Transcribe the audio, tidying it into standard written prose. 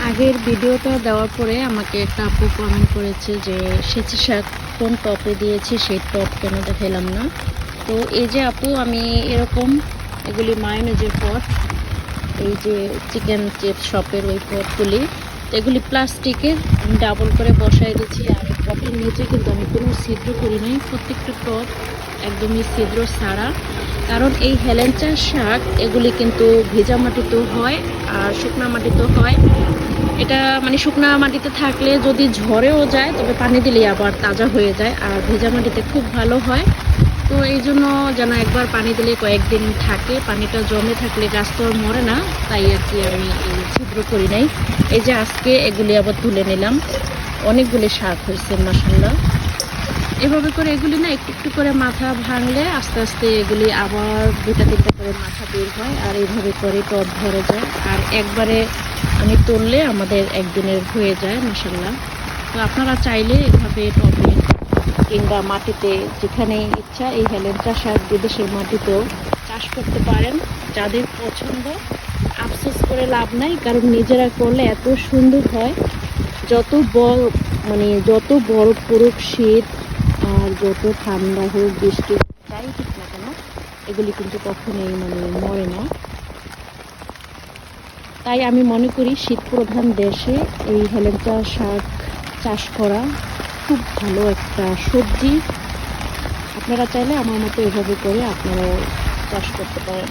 আগের ভিডিওটা দেওয়ার পরে আমাকে একটা আপু কমেন্ট করেছে যে সেচে শাক কোন টপে দিয়েছি সেই টপ কেন দেখাইলাম না। তো এই যে আপু আমি এরকম এগুলি মায়োনেজের পট, এই যে চিকেন চিপস শপের ওই পটগুলি, এগুলি প্লাস্টিকের আমি ডাবল করে বসাই দিচ্ছি। আর এই পটের নিচে কিন্তু আমি কোনো ছিদ্র করি নাই, প্রত্যেকটা টপ একদমই ছিদ্র ছাড়া। কারণ এই হেলেঞ্চা শাক এগুলি কিন্তু ভেজা মাটিতেও হয় আর শুকনা মাটিতেও হয়। এটা মানে শুকনা মাটিতে থাকলে যদি ঝরেও যায় তবে পানি দিলেই আবার তাজা হয়ে যায়, আর ভেজা মাটিতে খুব ভালো হয়। তো এই জন্য যেন একবার পানি দিলে কয়েকদিন থাকে, পানিটা জমে থাকলে গাছ তো আর মরে না, তাই আর কি আমি এই ছিদ্র করি নাই। এই যে আজকে এগুলি আবার তুলে নিলাম, অনেকগুলি শাক হয়েছে মাশাআল্লাহ। এভাবে করে এগুলি না একটু একটু করে মাথা ভাঙলে আস্তে আস্তে এগুলি আবার দুটা তিনটা করে মাথা বের হয়, আর এইভাবে করে টব ভরে যায়। আর একবারে আমি তুললে আমাদের একদিনের হয়ে যায় মাশাআল্লাহ। তো আপনারা চাইলে এভাবে টবে কিংবা মাটিতে যেখানে ইচ্ছা এই হেলেঞ্চা শাক বিদেশের মাটিতেও চাষ করতে পারেন, যাদের পছন্দ। আফসোস করে লাভ নাই, কারণ নিজেরা করলে এত সুন্দর হয়। যত বড় যত বরফ পড়ুক, শীত আর যত ঠান্ডা হোক, বৃষ্টি যাই হোক না কেন, এগুলি কিন্তু কখনোই মরে না। তাই আমি মনে করি শীত প্রধান দেশে এই হেলেঞ্চা শাক চাষ করা খুব ভালো একটা সবজি। আপনারা চাইলে আমার মতো এভাবে করে আপনারাও চাষ করতে পারেন।